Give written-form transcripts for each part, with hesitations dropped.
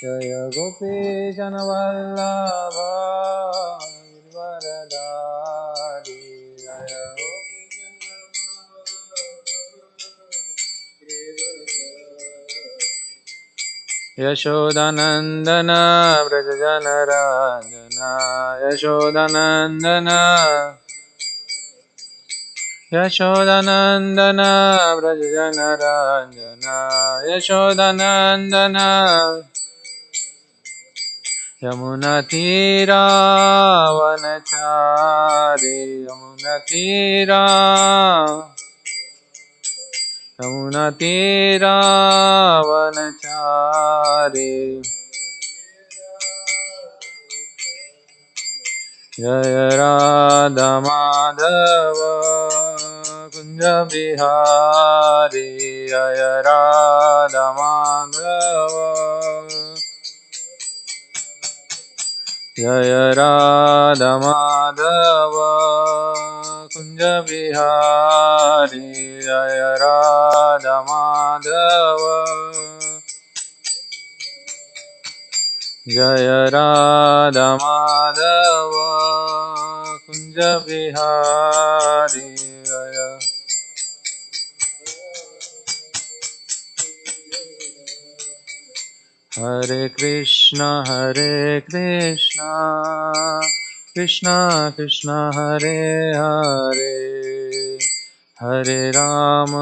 जय गोपीजनवल्लभ गिरिवरधारी जय यशोदानंदन व्रजजनराजना यशोदानंदन यशोदानंदन व्रजजनराजना यशोदानंदन यमुनातीरावनचारी यमुनातीरावनचारी जय राधा माधव कुंज बिहारी जय राधा माधव जय राधा माधव कुंज बिहारी जय राधा माधव जय राधा माधव कुंज बिहारी जय हरे कृष्णा कृष्णा कृष्णा हरे हरे हरे राम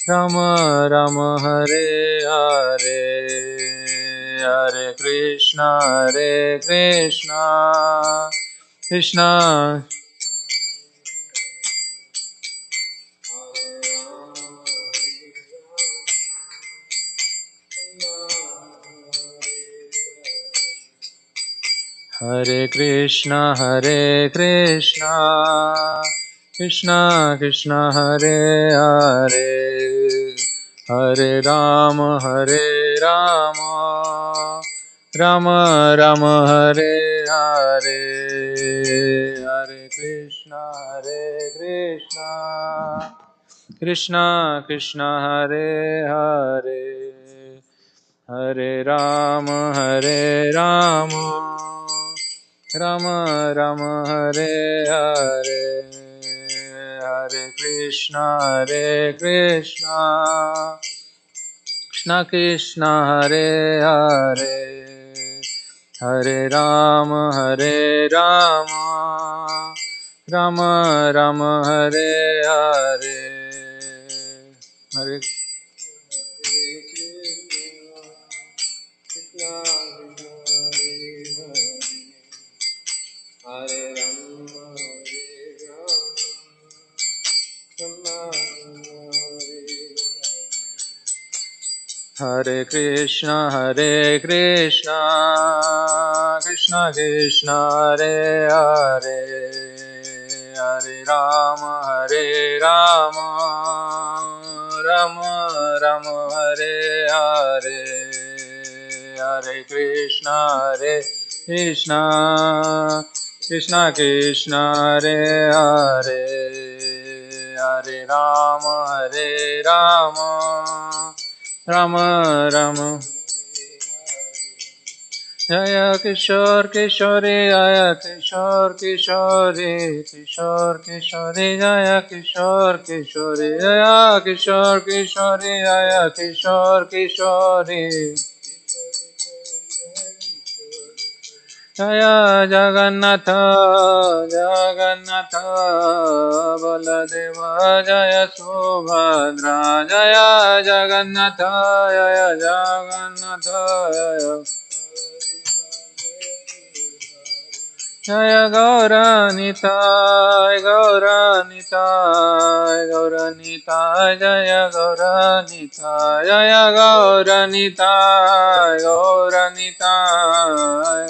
राम राम हरे हरे हरे कृष्णा कृष्णा हरे कृष्णा कृष्णा कृष्णा हरे हरे हरे राम राम राम हरे हरे हरे कृष्णा कृष्णा कृष्णा हरे हरे हरे राम राम राम हरे हरे हरे कृष्णा कृष्णा कृष्णा हरे हरे हरे राम राम राम हरे हरे हरे हरे हरे कृष्णा कृष्णा कृष्णा हरे हरे हरे राम राम राम हरे हरे हरे कृष्णा कृष्णा कृष्णा हरे हरे हरे राम राम राम जय किशोर किशोरी जय किशोर किशोरी किशोर किशोरी जय किशोर किशोरी जय किशोर किशोरी जय किशोर किशोरी जय जगन्नाथ बलदेव जय सुभद्रा जय जगन्नाथ जय गौरनिताय जय गौरनिताय जय गौरनिताय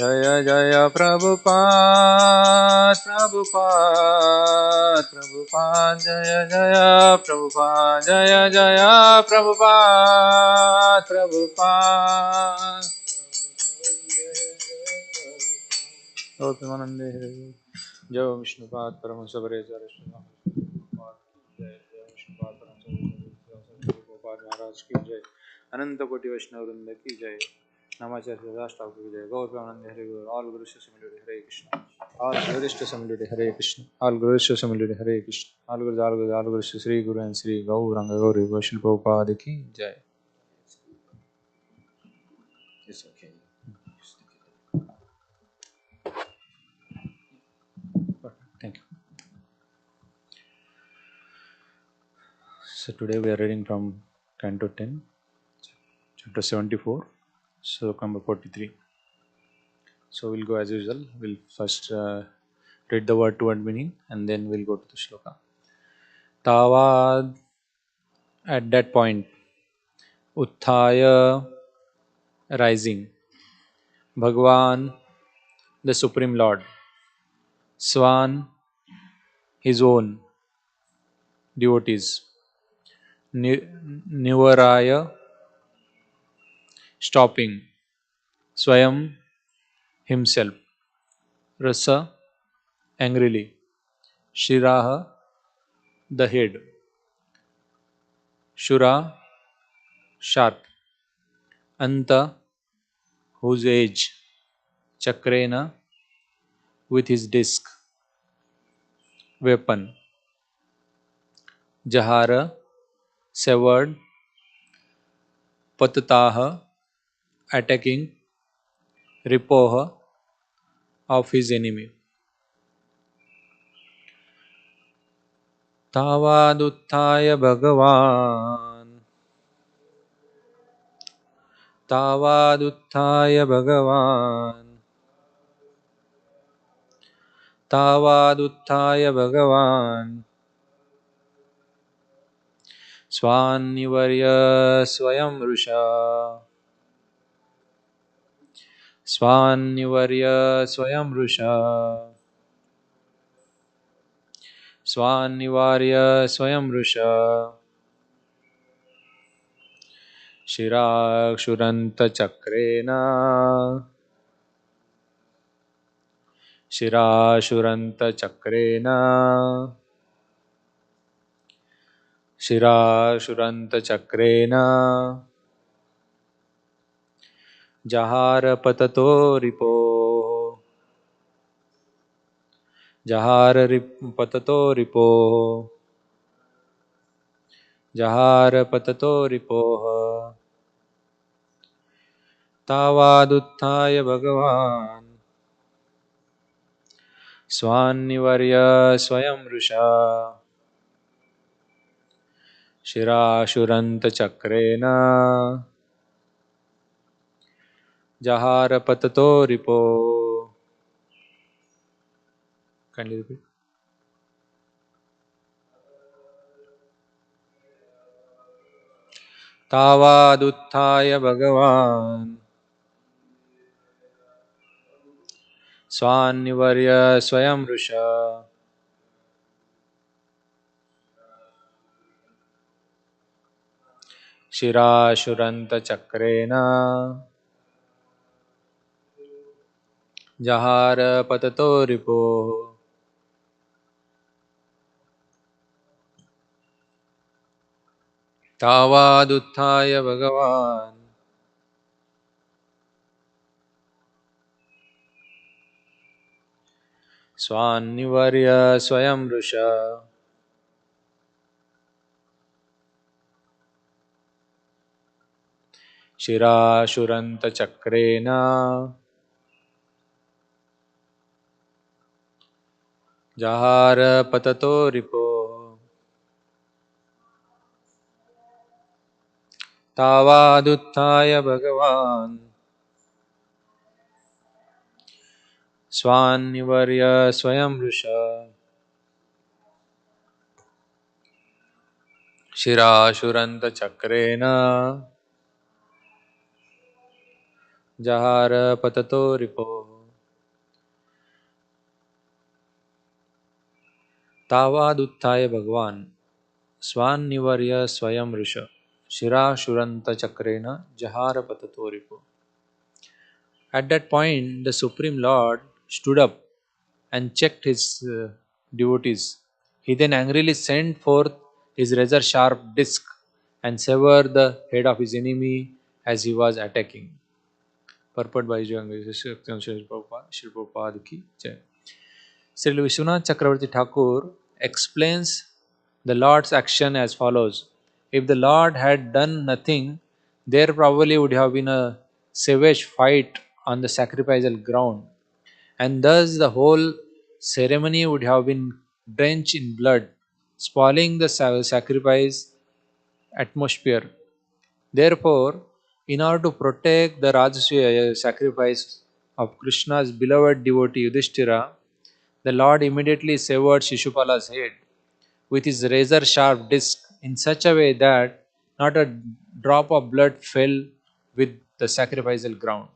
जय जय प्रभुपाद जय जय प्रभुपाद जय जय प्रभुपाद प्रेमानंदे जय विष्णुपाद परम सबरे जय विष्णुपाद परम महाराज की जय, अनंत कोटि वैष्णव वृंद की जय, नमाचार्य दास ठाकुर की जय, गौर प्रेमानंद हरे guru, all guru similarity Hare Krishna, all glories to similarity Hare Krishna, all glories to similarity Hare Krishna, all guru Shri guru and Shri Gauranga Gauri Vaishnava Prabhupada की जय. It's okay. Thank you. So today we are reading from Canto 10, Chapter 74, Sloka number 43. So we'll go as usual. We'll first read the word to word meaning and then we'll go to the shloka. Tavad, at that point, Utthaya, rising, Bhagwan, the Supreme Lord, Swan, his own devotees, Nivaraya, stopping, Swayam, himself, Rasa, angrily, Shiraha, the head, Shura, sharp, Anta, whose edge, Chakrena, with his disc, weapon, Jahara, severed, Patataha, attacking, Ripoha, of his enemy. Tavaduttaya Bhagavan, Tavaduttaya Bhagavan, Tavaduttaya Bhagavan, Swannivarya Swayam Rusha, Swannivarya Swayam Rusha, Swannivarya Swayam Rusha, Shirakshuranta Chakrena, Shirashuranta Chakrena, Shirashuranta Chakrena, Jahara Patato Ripo, Jahara Patato Ripo, Jahara Patato Ripo, Tavaduttaya Bhagavan, Swannivarya Swayam Rusha, Shirashuranta Chakrena, Jahara Patato Ripo. Kindly repeat. Tavaduttaya Bhagavan, Swannivarya Swayam Rusha, Shirashuranta Chakrena, Jahara Patato Ripo. Tavaduttaya Bhagavan, Swannivarya Swayam Rusha, Shirashuranta Chakrena, Jahara Patato Ripo. Tavaduttaya Bhagavan, Swannivarya Swayam Rusha, Shirashuranta Chakrena, Jahara Patato Ripo. Tavaduttaya Bhagavan, Swannivarya Swayam Rusha, Shirashuranta Chakrena, Jahara Patato Ripo. At that point, the Supreme Lord stood up and checked his devotees. He then angrily sent forth his razor sharp disc and sever the head of his enemy as he was attacking. Purport by Shri Prabhupada ki Jai. Sri Vishwanath Chakravarti Thakur explains the Lord's action as follows. If the Lord had done nothing, there probably would have been a savage fight on the sacrificial ground, and thus the whole ceremony would have been drenched in blood, spoiling the sacrifice atmosphere. Therefore, in order to protect the Rajasuya sacrifice of Krishna's beloved devotee Yudhishthira, the Lord immediately severed Shishupala's head with his razor sharp disc in such a way that not a drop of blood fell with the sacrificial ground.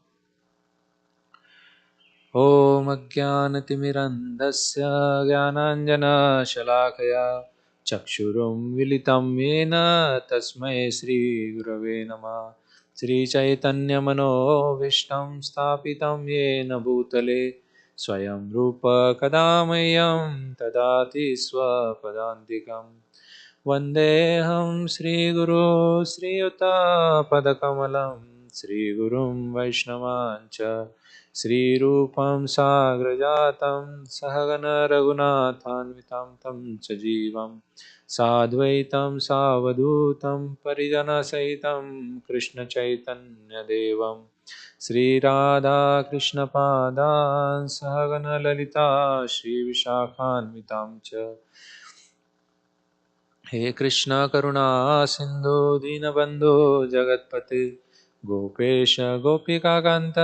ॐ अज्ञानतिमिरन्धस्य ज्ञानाञ्जनशलाकया चक्षुरुन्मिलितं येन तस्मै श्रीगुरवे नमः श्रीचैतन्यमनोभीष्टं स्थापितं येन भूतले स्वयं रूप कदा मह्यं ददाति स्वपदान्तिकं वन्देऽहं श्रीगुरो श्रीयुतापदकमलं श्रीगुरुं वैष्णवाञ्च श्रीरूपं साग्रजातं सहगण रघुनाथान्वितं तं सजीवं साद्वैतं सावधूतं परिजनसहितं कृष्णचैतन्यदेवं श्रीराधाकृष्णपादान् सहगण ललिता श्रीविशाखान्वितां च हे कृष्ण करुणा सिंधु दीनबंधु जगतपते गोपेश गोपिकाकांत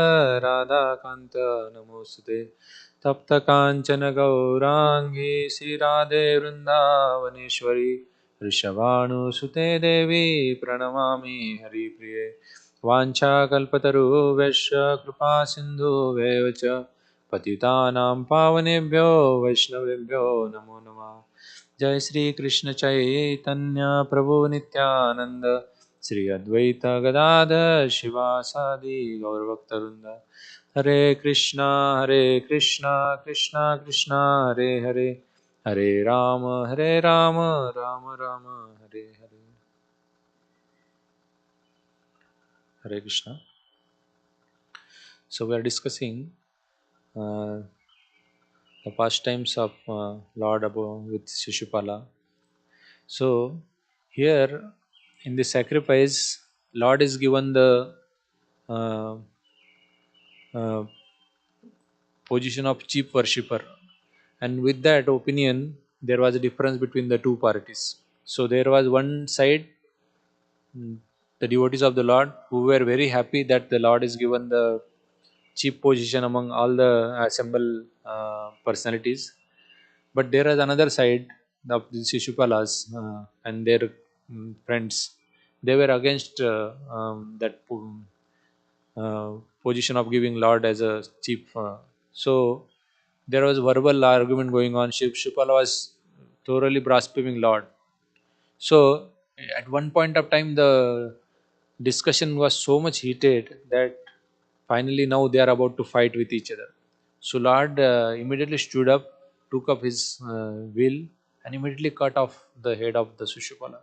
राधाकांत नमोस्तुते तप्त कांचन गौरांगी श्री राधे वृंदावनेश्वरी वृषभानुसुते देवी प्रणमामि हरिप्रिये वाञ्छाकल्पतरुभ्यश्च कृपा सिन्धुभ्येव च पतितानां पावनेभ्यो वैष्णवेभ्यो नमो नमः। जय श्री कृष्ण चैतन्य प्रभु नित्यानंद श्री अद्वैत गदाधर शिवासादि गौरभक्तवृंद। हरे Krishna Krishna Krishna Hare Hare Hare Ram Ram Ram Hare Hare. Hare Krishna. So we are discussing uh, the pastimes of Lord above with Shishupala. So here in the sacrifice, Lord is given the uh, uh, position of chief worshipper, and with that opinion, there was a difference between the two parties. So there was one side, the devotees of the Lord, who were very happy that the Lord is given the chief position among all the assembled personalities. But there is another side of the Shishupalas and their friends. They were against that position of giving Lord as a chief. So there was verbal argument going on. Shipala was thoroughly blaspheming Lord. So at one point of time, the discussion was so much heated that finally now they are about to fight with each other. So Lord immediately stood up, took up his will, and immediately cut off the head of the Sushupala.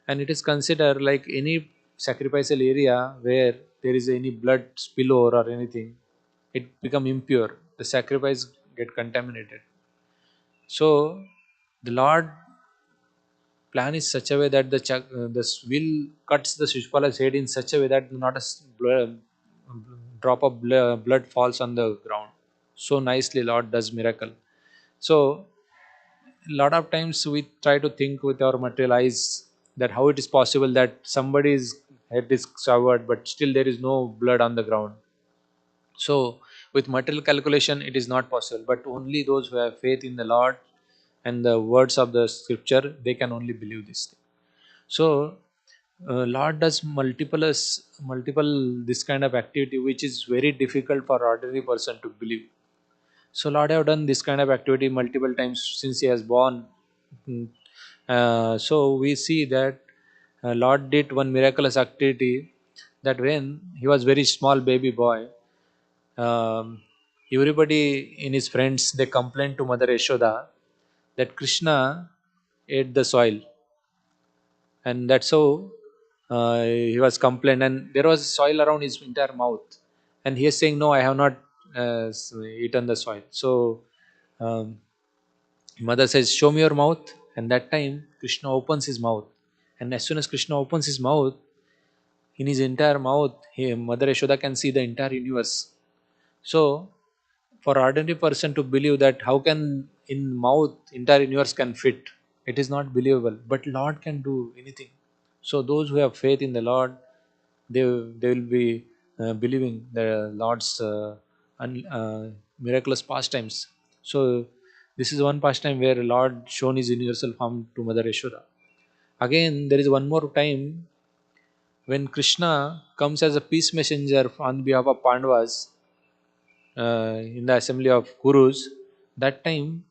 And it is considered like any sacrificial area where there is any blood spillover or anything, it become impure. The sacrifice get contaminated. So the Lord plan is such a way that the will cuts the Shishpala's head in such a way that not a drop of blood falls on the ground. So nicely Lord does miracle. So a lot of times we try to think with our material eyes that how it is possible that somebody's head is severed but still there is no blood on the ground. So with material calculation it is not possible, but only those who have faith in the Lord and the words of the scripture, they can only believe this thing. So Lord does multiple this kind of activity which is very difficult for ordinary person to believe. So Lord have done this kind of activity multiple times since he has born. Mm. So we see that Lord did one miraculous activity, that when he was very small baby boy, um, everybody in his friends they complained to Mother Yashoda that Krishna ate the soil, and that's how he was complained, and there was soil around his entire mouth, and he is saying, "No, I have not eaten the soil." So um, mother says, "Show me your mouth." And that time Krishna opens his mouth, and as soon as Krishna opens his mouth, in his entire mouth, Mother Yashoda can see the entire universe. So for ordinary person to believe that how can in mouth entire universe can fit, it is not believable. But Lord can do anything. So those who have faith in the Lord, they will be believing the Lord's miraculous pastimes. So this is one pastime where Lord shown his universal form to Mother Yashoda. Again, there is one more time when Krishna comes as a peace messenger on behalf of Pandavas in the assembly of Kurus. That time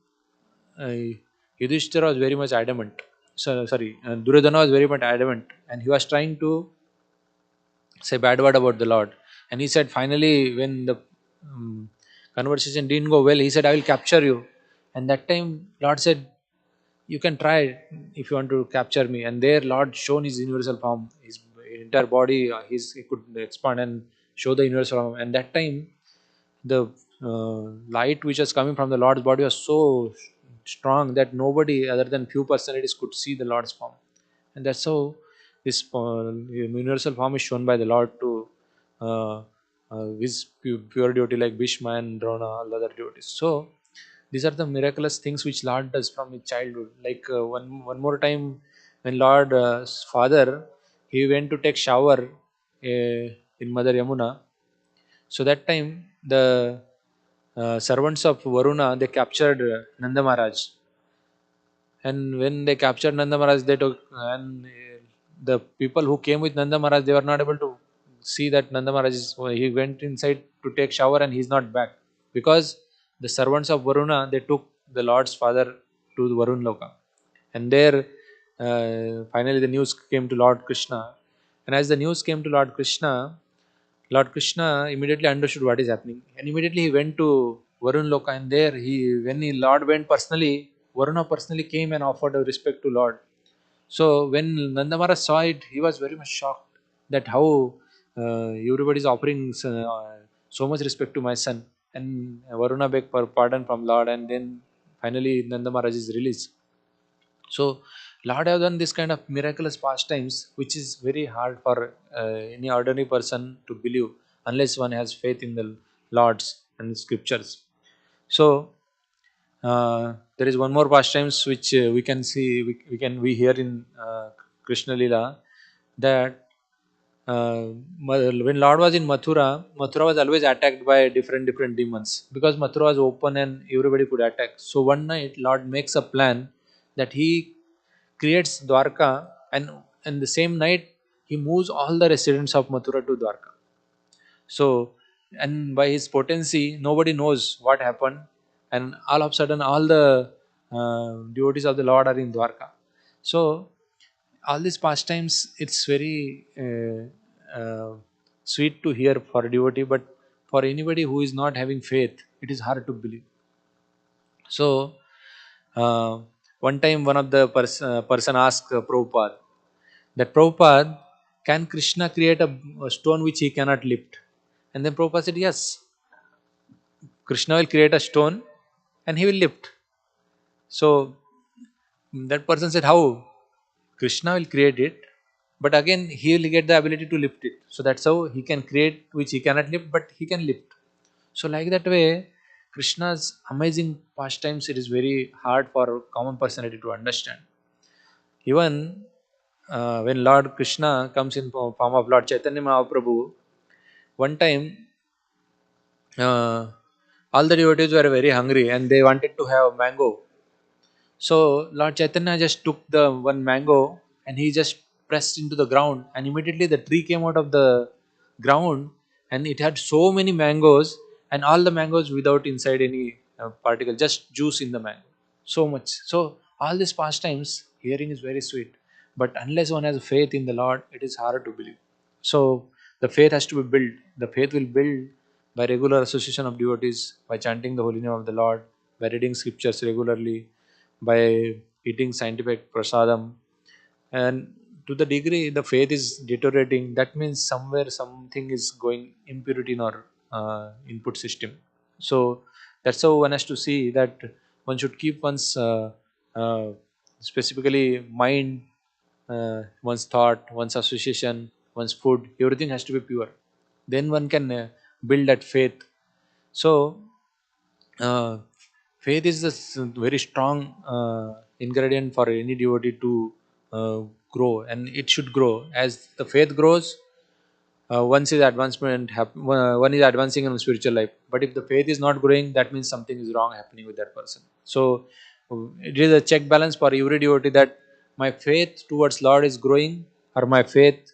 Yudhishthira was very much adamant. Duryodhana was very much adamant, and he was trying to say bad word about the Lord. And he said, finally, when the conversation didn't go well, he said, "I will capture you." And that time, Lord said, "You can try if you want to capture me." And there, Lord shown his universal form, his entire body, he could expand and show the universal form. And that time, the light which was coming from the Lord's body was so strong that nobody other than few personalities could see the Lord's form. And that's how this universal form is shown by the Lord to his pure devotee like Bhishma and Drona, all other devotees. So these are the miraculous things which Lord does from his childhood. Like one more time, when Lord's father, he went to take shower in Mother Yamuna. So that time the servants of Varuna, they captured Nanda Maharaj, and when they captured Nanda Maharaj, they took, and the people who came with Nanda Maharaj, they were not able to see that Nanda Maharaj is. He went inside to take shower, and he's not back because the servants of Varuna, they took the Lord's father to the Varun Loka, and there finally the news came to Lord Krishna, and as the news came to Lord Krishna immediately understood what is happening, and immediately he went to Varun Loka, and there Lord went personally, Varuna personally came and offered a respect to Lord. So when Nanda Maharaj saw it, he was very much shocked that how everybody is offering so much respect to my son, and Varuna begged for pardon from Lord, and then finally Nanda Maharaj is released. So Lord have done this kind of miraculous pastimes, which is very hard for any ordinary person to believe unless one has faith in the Lord's and scriptures. So there is one more pastimes which we can see, we hear in Krishna Lila, that when Lord was in Mathura, Mathura was always attacked by different demons because Mathura was open and everybody could attack. So one night, Lord makes a plan that he creates Dwarka, and in the same night he moves all the residents of Mathura to Dwarka. So, and by his potency, nobody knows what happened, and all of a sudden, all the devotees of the Lord are in Dwarka. So, all these pastimes, it's very sweet to hear for a devotee, but for anybody who is not having faith, it is hard to believe. So, uh, one time, one of the person asked Prabhupada that, "Prabhupada, can Krishna create a stone which he cannot lift?" And then Prabhupada said, "Yes, Krishna will create a stone and he will lift." So that person said, "How? Krishna will create it, but again he will get the ability to lift it." So that's how he can create which he cannot lift, but he can lift. So like that way, Krishna's amazing pastimes, it is very hard for common personality to understand. Even when Lord Krishna comes in form of Lord Chaitanya Mahaprabhu, one time all the devotees were very hungry and they wanted to have mango. So Lord Chaitanya just took the one mango and he just pressed into the ground, and immediately the tree came out of the ground, and it had so many mangoes, and all the mangoes without inside any particle, just juice in the mango. So much. So all these pastimes, hearing is very sweet, but unless one has faith in the Lord, it is hard to believe. So the faith has to be built. The faith will build by regular association of devotees, by chanting the holy name of the Lord, by reading scriptures regularly, by eating scientific prasadam, and to the degree the faith is deteriorating, that means somewhere something is going impurity in our input system. So that's how one has to see that one should keep one's uh, specifically mind, one's thought, one's association, one's food, everything has to be pure. Then one can build that faith. So uh, faith is a very strong ingredient for any devotee to grow, and it should grow. As the faith grows, once is advancement one is advancing in spiritual life. But if the faith is not growing, that means something is wrong happening with that person. So it is a check balance for every devotee, that my faith towards Lord is growing or my faith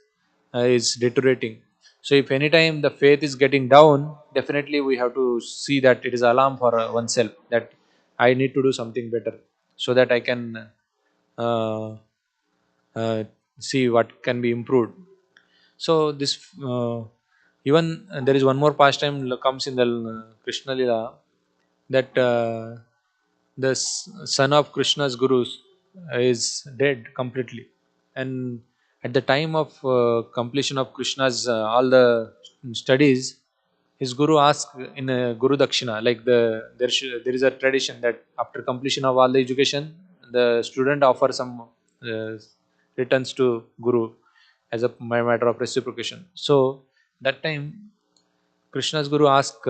is deteriorating. So if any time the faith is getting down, definitely we have to see that it is alarm for oneself, that I need to do something better, so that I can uh, uh, see what can be improved. So this even there is one more pastime comes in the Krishna Lila, that the son of Krishna's gurus is dead completely, and at the time of completion of Krishna's all the studies, his guru asked in a Guru Dakshina, like there is a tradition that after completion of all the education, the student offers some uh, returns to Guru as a matter of reciprocation. So that time Krishna's guru asked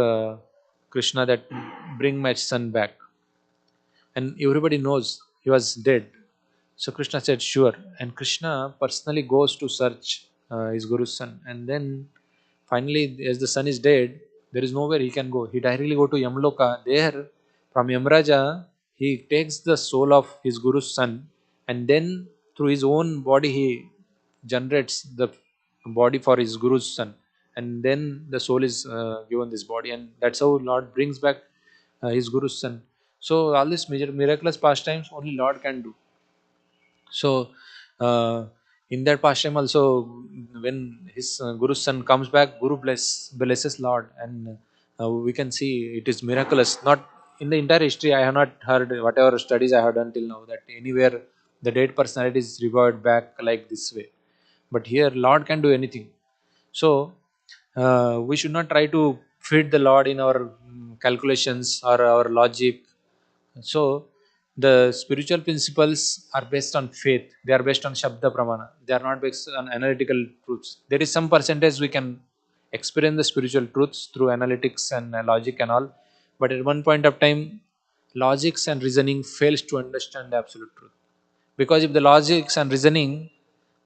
Krishna that bring my son back, and everybody knows he was dead. So Krishna said sure, and Krishna personally goes to search his guru's son, and then finally, as the son is dead, there is nowhere he can go. He directly go to Yamloka. There, from Yamraja, he takes the soul of his guru's son, and then through his own body he generates the body for his guru's son, and then the soul is given this body, and that's how Lord brings back his guru's son. So all these miraculous pastimes only Lord can do. So, in that pastime also, when his Guru's son comes back, Guru blesses Lord, and we can see it is miraculous. Not in the entire history, I have not heard whatever studies I have done till now that anywhere the dead personality is revived back like this way. But here, Lord can do anything. So, we should not try to fit the Lord in our calculations or our logic. So the spiritual principles are based on faith. They are based on Shabda Pramana. They are not based on analytical truths. There is some percentage we can experience the spiritual truths through analytics and logic and all. But at one point of time, logics and reasoning fails to understand the absolute truth. Because if the logics and reasoning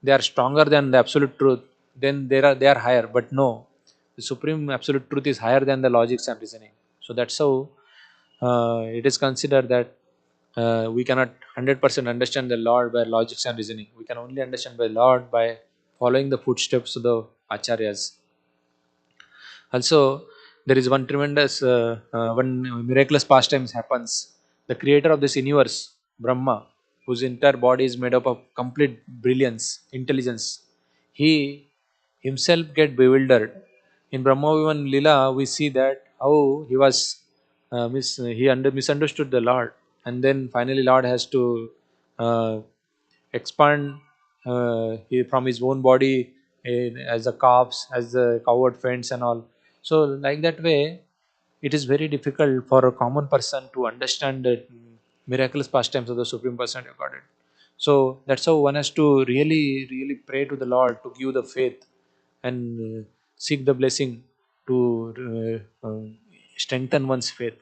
they are stronger than the absolute truth, then they are higher. But no, the supreme absolute truth is higher than the logics and reasoning. So that's how it is considered that we cannot 100% understand the Lord by logics and reasoning. We can only understand the Lord by following the footsteps of the acharyas. Also, there is one miraculous pastimes happens. The creator of this universe, Brahma, whose entire body is made up of complete brilliance, intelligence, he himself get bewildered. In Brahma Viman Lila, we see that how he was misunderstood the Lord, and then finally Lord has to uh, expand from his own body as the calves, as the coward fence and all. So like that way, it is very difficult for a common person to understand the miraculous pastimes of the Supreme Personality of Godhead. So that's how one has to really, really pray to the Lord to give the faith and seek the blessing to strengthen one's faith.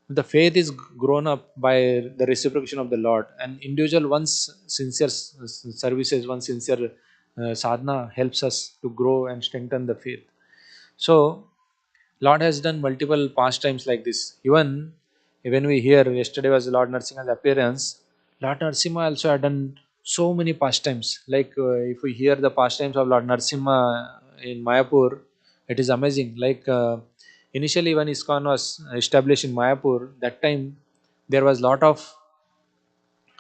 The faith is grown up by the reciprocation of the Lord, and individual one's sincere services, one sincere sadhana helps us to grow and strengthen the faith. So Lord has done multiple pastimes like this. Even when we hear yesterday was Lord Narasimha's appearance, Lord Narasimha also had done so many pastimes. Like if we hear the pastimes of Lord Narasimha in Mayapur, it is amazing. Like initially when ISKCON was established in Mayapur, that time there was lot of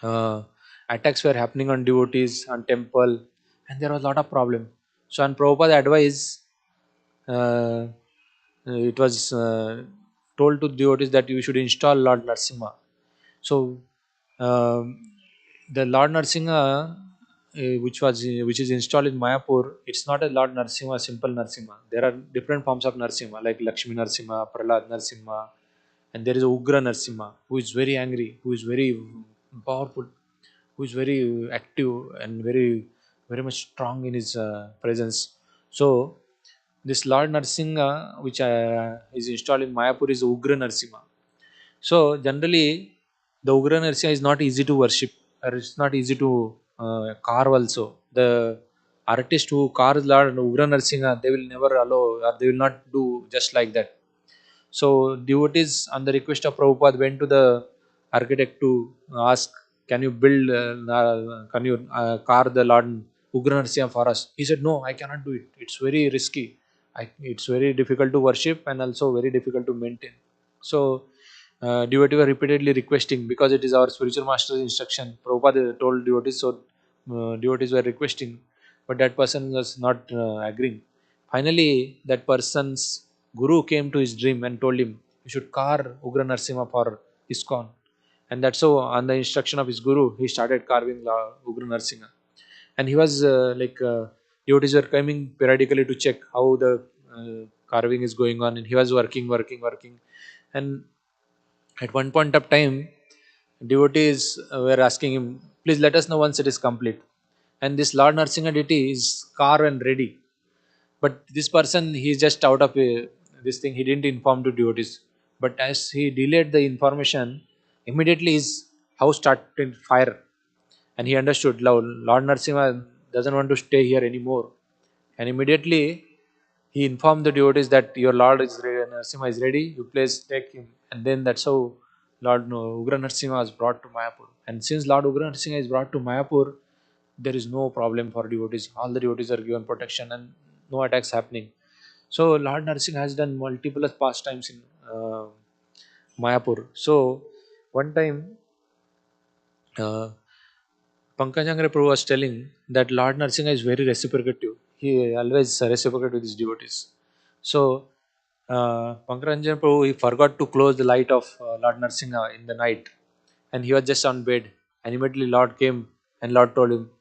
uh, attacks were happening on devotees, on temple, and there was a lot of problem. So on Prabhupada advice, uh, it was told to devotees that you should install Lord Narasimha. So um, the Lord Narasimha which is installed in Mayapur, it's not a Lord Narsimha, simple Narsimha. There are different forms of Narsimha like Lakshmi Narsimha, Prahlad Narsimha, and there is a Ugra Narsimha who is very angry, who is very powerful, who is very active and very much strong in his presence. So this Lord Narsimha, which is installed in Mayapur, is Ugra Narsimha. So generally, the Ugra Narsimha is not easy to worship, or it's not easy to carve also. The artist who carves Lord Ugra Narsimha, they will never allow, or they will not do just like that. So devotees, on the request of Prabhupada, went to the architect to ask, "Can you build? Can you carve the Lord Ugra Narsimha for us?" He said, "No, I cannot do it. It's very risky. It's very difficult to worship and also very difficult to maintain." So devotee were repeatedly requesting, because it is our spiritual master's instruction. Prabhupada told devotees, so devotees were requesting, but that person was not agreeing. Finally, that person's guru came to his dream and told him, "You should carve Ugra Narsimha for ISKCON." And that's how, on the instruction of his guru, he started carving Ugra Narsimha. And he was devotees were coming periodically to check how the carving is going on, and he was working. And at one point of time, devotees were asking him, "Please let us know once it is complete." And this Lord Narsinga deity is carved and ready. But this person, he is just out of this thing, he didn't inform to devotees. But as he delayed the information, immediately his house started fire. And he understood, Lord Narsimha doesn't want to stay here anymore. And immediately he informed the devotees that your Lord is ready, Narsimha is ready, you please take him. And then that's how Lord Ugra Narsimha was brought to Mayapur. And since Lord Ugra Narsimha is brought to Mayapur, there is no problem for devotees. All the devotees are given protection and no attacks happening. So Lord Narsimha has done multiple pastimes in Mayapur. So one time, uh, Pankajangre Prabhu was telling that Lord Narsinga is very reciprocative. He always reciprocates with his devotees. So, Pankajangre Prabhu, he forgot to close the light of Lord Narsinga in the night, and he was just on bed. And immediately Lord came, and Lord told him,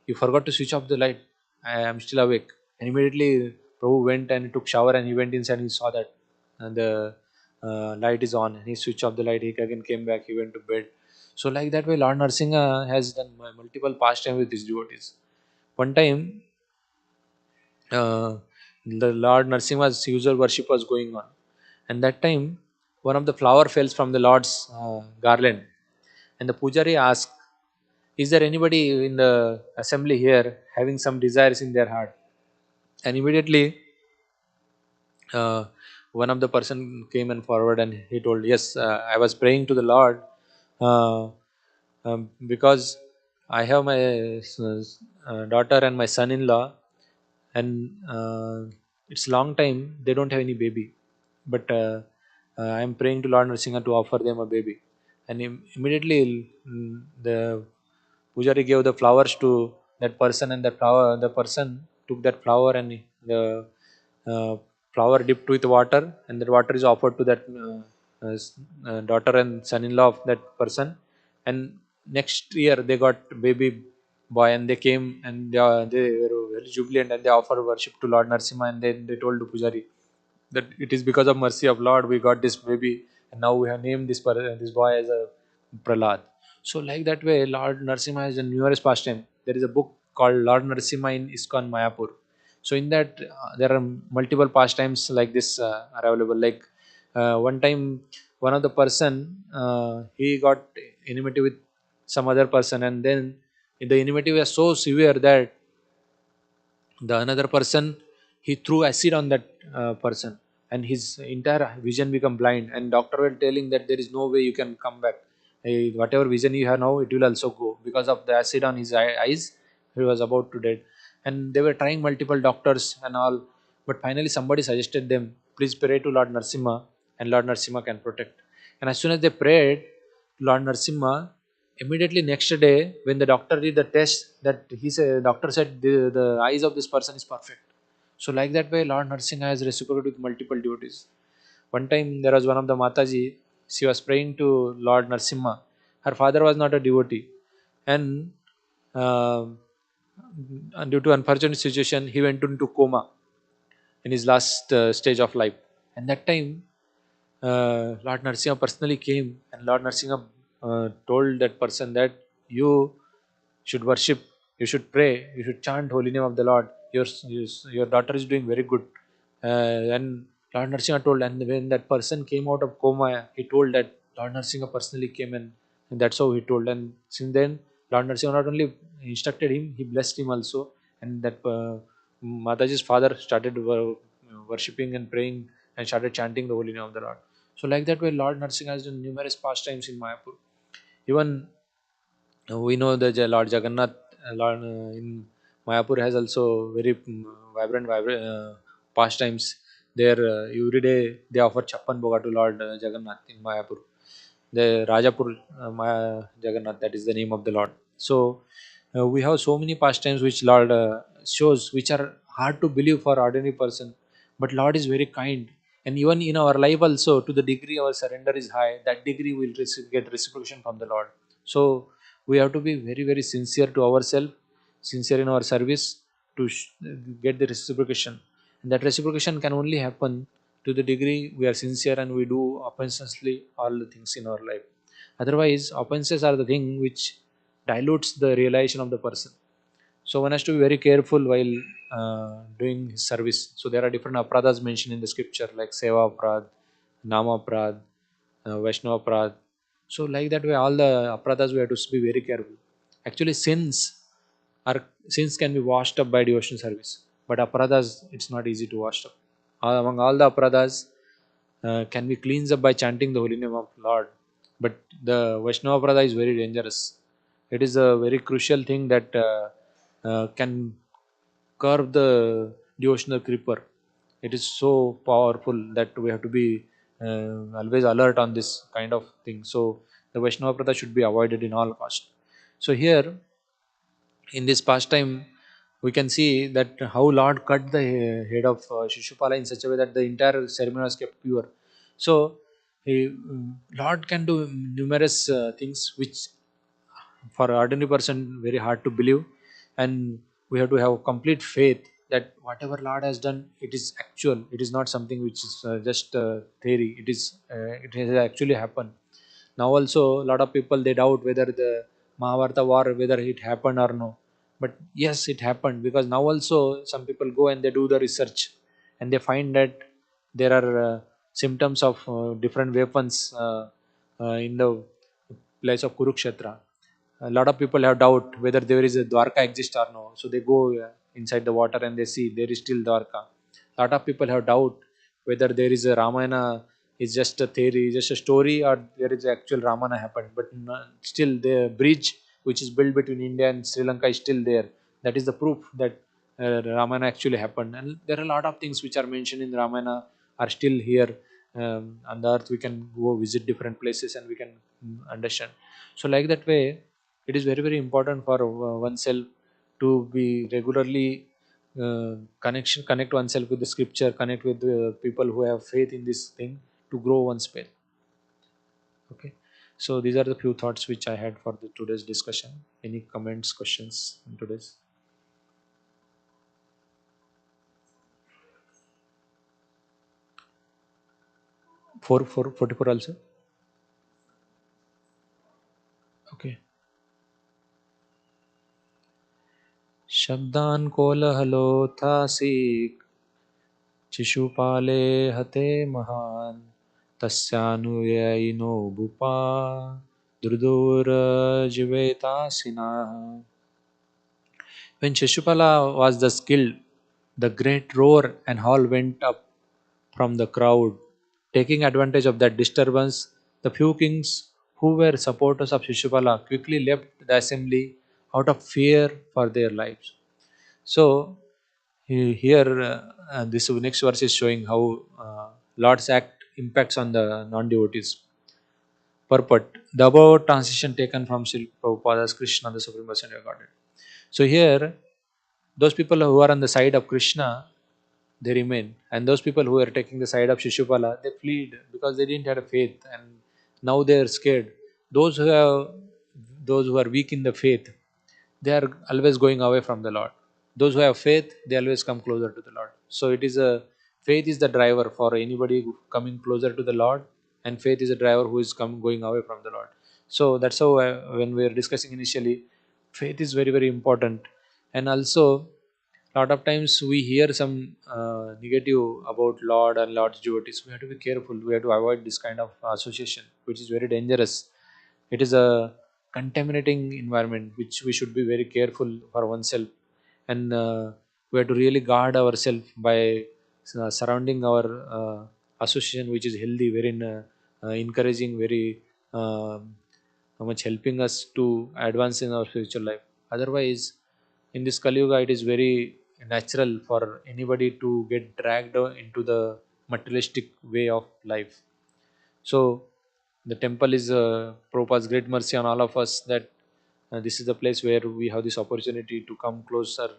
"You forgot to switch off the light. I am still awake." And immediately Prabhu went and took shower, and he went inside and he saw that the light is on, and he switched off the light. He again came back. He went to bed. So like that way, Lord Narsinga has done multiple pastime with his devotees. One time, uh, the Lord Narsimha's usual worship was going on, and that time, one of the flower fell from the Lord's garland, and the pujari asked, "Is there anybody in the assembly here having some desires in their heart?" And immediately, uh, one of the person came and forward, and he told, "Yes, I was praying to the Lord." Uh, because I have my daughter and my son-in-law, and it's long time they don't have any baby, but I am praying to Lord Nrsimha to offer them a baby, and immediately the pujari gave the flowers to that person, and the person took that flower, and the uh, flower dipped with water, and that water is offered to that daughter and son-in-law of that person. And next year they got baby boy, and they came, and they were very jubilant, and they offered worship to Lord Narsimha, and then they told the pujari that it is because of mercy of Lord we got this baby, and now we have named this boy as a Prahlad. So like that way, Lord Narsimha is a numerous pastime. There is a book called Lord Narsimha in ISKCON Mayapur. So in that there are multiple pastimes like this are available. Like one time, one of the person he got enmity with some other person, and then the enmity was so severe that the another person, he threw acid on that person, and his entire vision become blind, and doctor were telling that there is no way you can come back. Whatever vision you have now, it will also go because of the acid on his eyes. He was about to dead, and they were trying multiple doctors and all, but finally somebody suggested them, "Please pray to Lord Narsimha, and Lord Narsimha can protect." And as soon as they prayed to Lord Narsimha, immediately next day, when the doctor did the test, that he said, doctor said the eyes of this person is perfect. So like that way, Lord Narsingha has reciprocated with multiple devotees. One time there was one of the Mataji, she was praying to Lord Narsimha. Her father was not a devotee, and uh, and due to unfortunate situation, he went into coma in his last stage of life. And that time, Lord Narasimha personally came, and Lord Narasimha told that person that you should worship, you should pray, you should chant holy name of the Lord. Your daughter is doing very good. And Lord Narasimha told, and when that person came out of coma, he told that Lord Narasimha personally came, and that's how he told. And since then, Lord Narasimha not only instructed him, he blessed him also. And that Mataji's father started worshipping and praying and started chanting the holy name of the Lord. So like that way, Lord Narasimha has done numerous pastimes in Mayapur. Even we know that Lord Jagannath, in Mayapur has also very vibrant pastimes. There, every day they offer Chappan Bhoga to Lord Jagannath in Mayapur. The Rajapur Jagannath, that is the name of the Lord. So we have so many pastimes which Lord shows, which are hard to believe for ordinary person, but Lord is very kind. And even in our life also, to the degree our surrender is high, that degree will get reciprocation from the Lord. So we have to be very very sincere to ourselves, sincere in our service to get the reciprocation. And that reciprocation can only happen to the degree we are sincere and we do offensively all the things in our life. Otherwise, offenses are the thing which dilutes the realization of the person. So one has to be very careful while doing his service. So there are different apradhas mentioned in the scripture like seva aprad, nama aprad, Vaishnava aprad. So like that way, all the apradhas we have to be very careful. Actually, sins can be washed up by devotional service, but apradhas it's not easy to wash up. Among all the apradhas, can be cleansed up by chanting the holy name of Lord. But the Vaishnava Prada is very dangerous. It is a very crucial thing that can curb the devotional creeper. It is so powerful that we have to be always alert on this kind of thing. So the Vaishnava Prada should be avoided in all cost. So here in this pastime we can see that how Lord cut the head of Shishupala in such a way that the entire ceremony was kept pure. So Lord can do numerous things which for ordinary person very hard to believe. And we have to have complete faith that whatever Lord has done, it is actual, it is not something which is just theory. It has actually happened. Now also a lot of people they doubt whether the Mahabharata war whether it happened or no. But yes, it happened, because now also some people go and they do the research and they find that there are symptoms of different weapons in the place of Kurukshetra. A lot of people have doubt whether there is a Dwarka exist or no. So they go inside the water and they see there is still Dwarka. A lot of people have doubt whether there is a Ramayana is just a theory, just a story, or there is actual Ramayana happened. But still, the bridge which is built between India and Sri Lanka is still there. That is the proof that Ramayana actually happened. And there are a lot of things which are mentioned in Ramayana are still here on the earth. We can go visit different places and we can understand. So like that way, it is very very important for oneself to be regularly connect oneself with the scripture, connect with the people who have faith in this thing to grow one's faith. Okay, so these are the few thoughts which I had for the today's discussion. Any comments, questions in today's 44 also? Okay. शब्दान कोलहलो था सीख शिशुपाले हते महान तस्यानुयायिनो भूपा दुर्दुरजिवेतासिना. When Shishupala was thus killed, the great roar and howl went up from the crowd. Taking advantage of that disturbance, the few kings who were supporters of Shishupala quickly left the assembly out of fear for their lives. So, here this next verse is showing how Lord's act impacts on the non-devotees. Purport: the above transition taken from Srila Prabhupada's Krishna, the Supreme Personality of Godhead. So here, those people who are on the side of Krishna, they remain, and those people who are taking the side of Shishupala, they fled because they didn't have a faith, and now they are scared. Those who have, those who are weak in the faith, they are always going away from the Lord. Those who have faith, they always come closer to the Lord. So it is a faith is the driver for anybody coming closer to the Lord, and faith is a driver who is going away from the Lord. So that's how when we were discussing initially, faith is very very important, and also lot of times we hear some negative about Lord and Lord's devotees. We have to be careful. We have to avoid this kind of association, which is very dangerous. It is a contaminating environment, which we should be very careful for oneself, and we have to really guard ourselves by surrounding our association, which is healthy, very encouraging, very much helping us to advance in our spiritual life. Otherwise, in this Kali Yuga, it is very natural for anybody to get dragged into the materialistic way of life. So, the temple is Prabhupada's great mercy on all of us that this is the place where we have this opportunity to come closer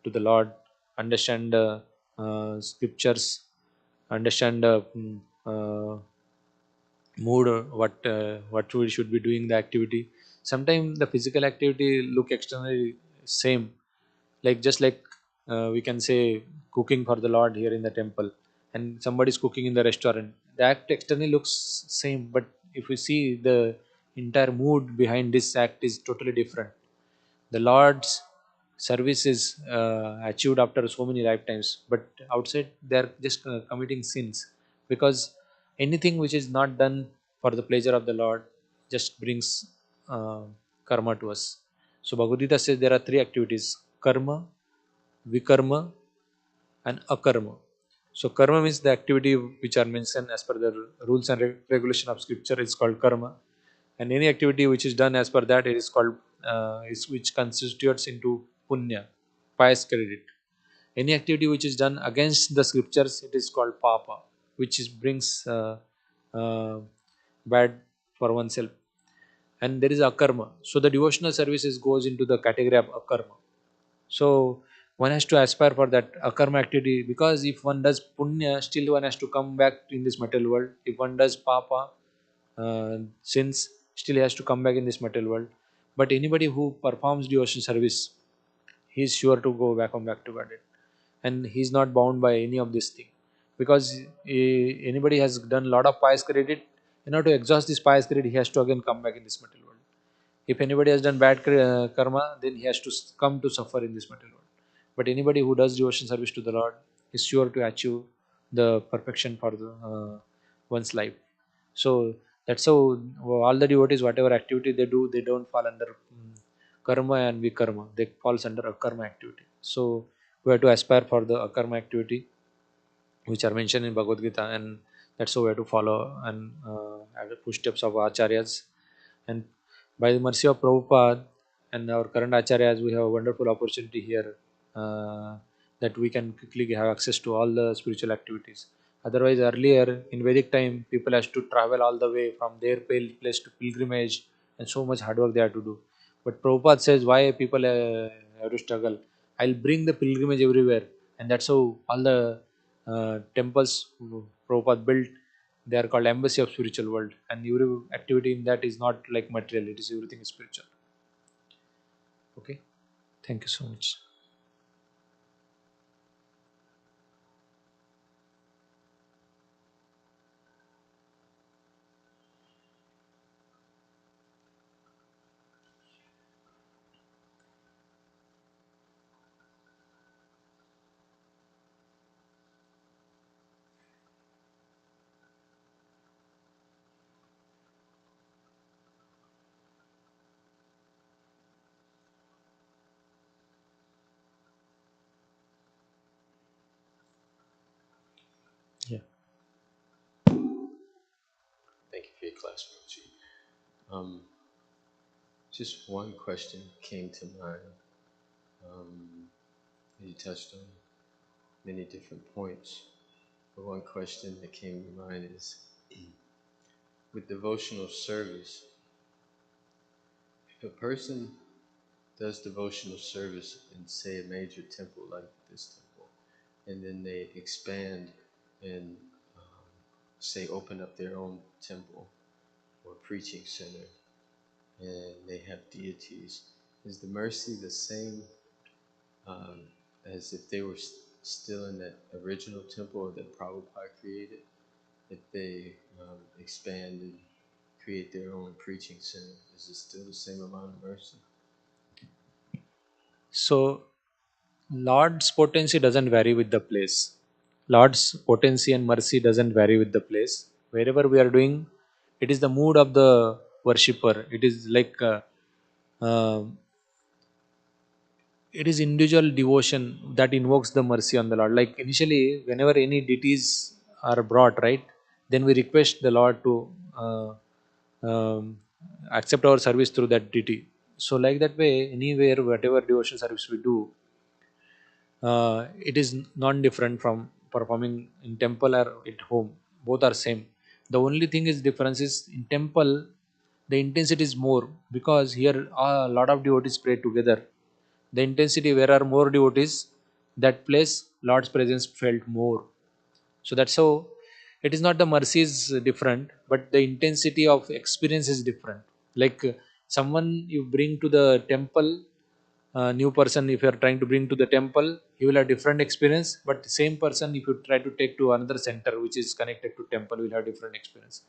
to the Lord, understand scriptures, understand uh, mood, what we should be doing the activity. Sometimes the physical activity look externally same, like just like we can say cooking for the Lord here in the temple, and somebody is cooking in the restaurant. The act externally looks same, but if we see the entire mood behind this act is totally different. The Lord's service is achieved after so many lifetimes, but outside they are just committing sins, because anything which is not done for the pleasure of the Lord just brings uh, karma to us. So Bhagavad Gita says there are three activities: karma, vikarma, and akarma. So karma means the activity which are mentioned as per the rules and regulation of scripture is called karma, and any activity which is done as per that, it is called which constitutes into punya, pious credit. Any activity which is done against the scriptures, it is called papa, which is brings uh, bad for oneself. And there is akarma. So the devotional services goes into the category of akarma. So one has to aspire for that akarma activity, because if one does punya, still one has to come back in this material world. If one does papa, sins, still he has to come back in this material world. But anybody who performs devotion service, he is sure to go back on back to Godhead, and he is not bound by any of this thing, because anybody has done a lot of pious credit. In order to exhaust this pious credit, he has to again come back in this material world. If anybody has done bad karma, then he has to come to suffer in this material world. But anybody who does devotion service to the Lord is sure to achieve the perfection for one's life. So that's how all the devotees, whatever activity they do, they don't fall under karma and vikarma. They falls under akarma activity. So we have to aspire for the akarma activity, which are mentioned in Bhagavad Gita, and that's how we have to follow and have the footsteps of acharyas. And by the mercy of Prabhupada and our current acharyas, we have a wonderful opportunity here, that we can quickly have access to all the spiritual activities. Otherwise, earlier in Vedic time, people has to travel all the way from their place to pilgrimage, and so much hard work they have to do. But Prabhupada says, why people have to struggle? I'll bring the pilgrimage everywhere, and that's how all the temples Prabhupada built, they are called embassy of spiritual world, and every activity in that is not like material, it is everything is spiritual. Okay, thank you so much. Yeah. Thank you for your class, Mochi. Um, just one question came to mind. Um, you touched on many different points, but one question that came to mind is, with devotional service, if a person does devotional service in, say, a major temple like this temple, and then they expand and, say, open up their own temple or preaching center, and they have deities. is the mercy the same um, as if they were still in that original temple that Prabhupada created? If they expand and create their own preaching center, is it still the same amount of mercy? So Lord's potency doesn't vary with the place. Lord's potency and mercy doesn't vary with the place. Wherever we are doing, it is the mood of the worshipper. It is like um it is individual devotion that invokes the mercy on the Lord. Like initially, whenever any deities are brought, right, then we request the Lord to um, accept our service through that deity. So, like that way, anywhere, whatever devotion service we do, it is non-different from performing in temple or at home. Both are same. The only thing is difference is in temple the intensity is more, because here a lot of devotees pray together. The intensity, where are more devotees, that place Lord's presence felt more. So that's how it is not the mercy is different, but the intensity of experience is different. Like someone you bring to the temple, new person if you are trying to bring to the temple, he will have different experience. But same person if you try to take to another center which is connected to temple, will have different experience.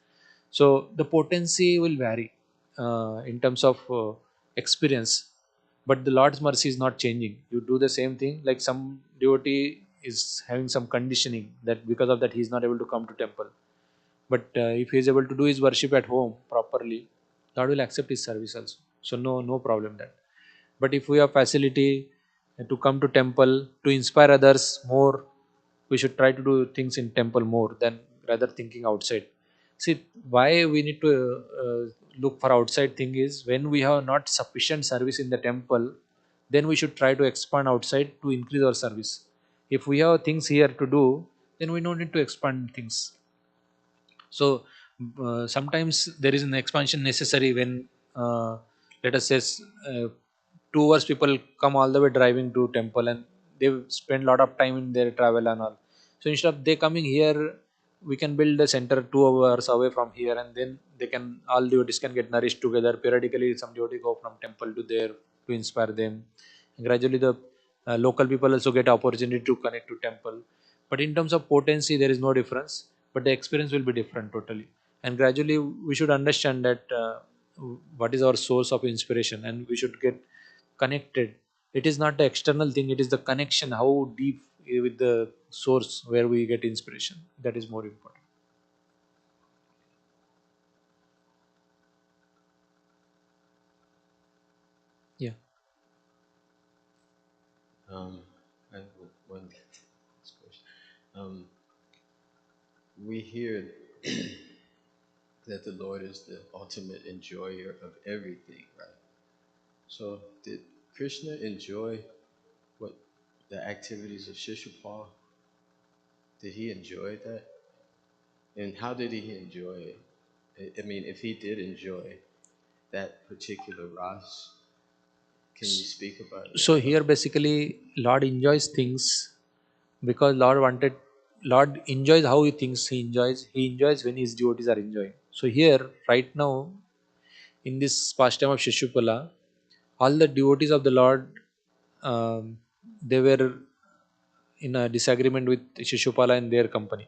So the potency will vary in terms of experience, but the Lord's mercy is not changing. You do the same thing. Like some devotee is having some conditioning that because of that he is not able to come to temple, but if he is able to do his worship at home properly, Lord will accept his service also. So no problem that. But if we have facility to come to temple to inspire others more, we should try to do things in temple more than rather thinking outside. See, why we need to look for outside thing is when we have not sufficient service in the temple, then we should try to expand outside to increase our service. If we have things here to do, then we don't need to expand things. So sometimes there is an expansion necessary when let us say 2 hours people come all the way driving to temple, and they spend a lot of time in their travel and all. So instead of they coming here, we can build a center 2 hours away from here, and then they can all devotees can get nourished together. Periodically, some devotee go from temple to there to inspire them. Gradually, the local people also get opportunity to connect to temple. But in terms of potency, there is no difference, but the experience will be different totally. And gradually, we should understand that what is our source of inspiration, and we should get connected. It is not the external thing; it is the connection. How deep with the source where we get inspiration. That is more important. Yeah. I have one last question. Um, we hear that the Lord is the ultimate enjoyer of everything, right? So, did Krishna enjoy what the activities of Shishupal? Did he enjoy that? And how did he enjoy it? I mean, if he did enjoy that particular ras, can you speak about it So a here little bit? basically Lord enjoys things because Lord enjoys how he thinks he enjoys when his devotees are enjoying. So here right now in this pastime of Shishupala, all the devotees of the Lord, they were in a disagreement with Shishupala and their company.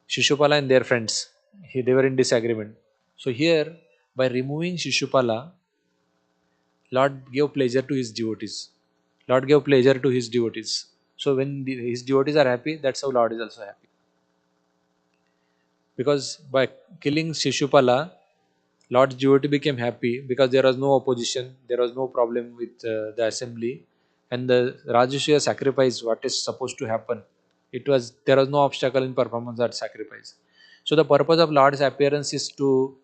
Shishupala and their friends, they were in disagreement. So here, by removing Shishupala, Lord gave pleasure to his devotees. Lord gave pleasure to his devotees. So when his devotees are happy, that's how Lord is also happy. Because by killing Shishupala, Lord devotee became happy because there was no opposition, there was no problem with the assembly, and the Rajasuya sacrifice, what is supposed to happen, there was no obstacle in performance that sacrifice. So the purpose of Lord's appearance is to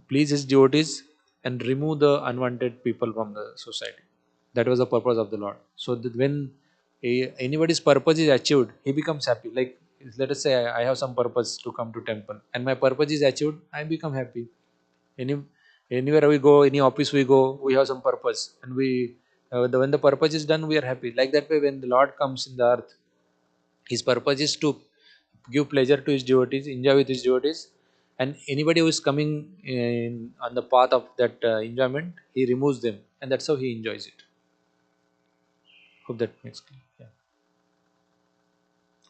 please his devotees and remove the unwanted people from the society. That was the purpose of the Lord. So that when anybody's purpose is achieved, he becomes happy. Like let us say I have some purpose to come to temple, and my purpose is achieved, I become happy. Any anywhere we go, any office we go, we have some purpose, and when the purpose is done, we are happy. Like that way, when the Lord comes in the earth, his purpose is to give pleasure to his devotees, enjoy with his devotees, and anybody who is coming on the path of that enjoyment, he removes them. and that's how he enjoys it. Hope that makes clear. Yeah,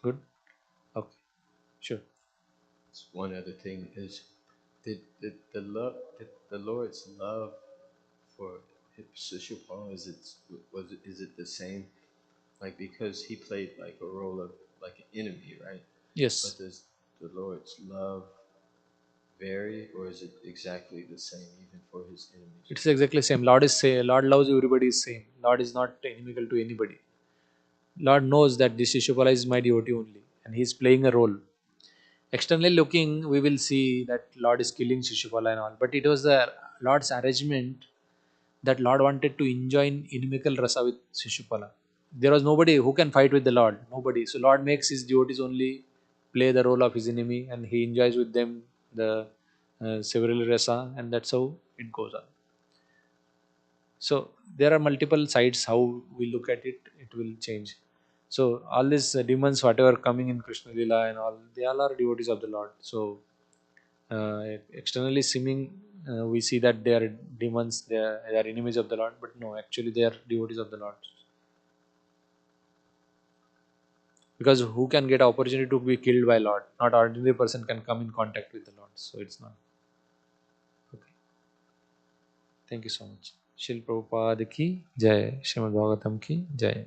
good. Okay, sure. One other thing is, did the Lord's love for Shishupal, is it the same? Like, because he played like a role of like an enemy, right? Yes, But does the Lord's love vary, or is it exactly the same even for his enemies? it's exactly same. Lord is say Lord loves everybody is same. Lord is not inimical to anybody. Lord knows that this Shishupala is my devotee only, and he is playing a role. Externally looking, we will see that Lord is killing Shishupala and all, but it was the Lord's arrangement that Lord wanted to enjoy inimical rasa with Shishupala. There was nobody who can fight with the Lord, nobody. So Lord makes his devotees only play the role of his enemy, and he enjoys with them the several rasa, and that's how it goes on. So there are multiple sides how we look at it. It will change. So all these demons, whatever coming in Krishna Lila and all, they all are devotees of the Lord. So externally seeming, we see that they are demons, they are enemies of the Lord, but no, actually they are devotees of the Lord. Because who can get opportunity to be killed by Lord? Not ordinary person can come in contact with the Lord. So it's not. Okay. Thank you so much. Shil Prabhupada ki Jai. Srimad Bhagavatam ki Jai.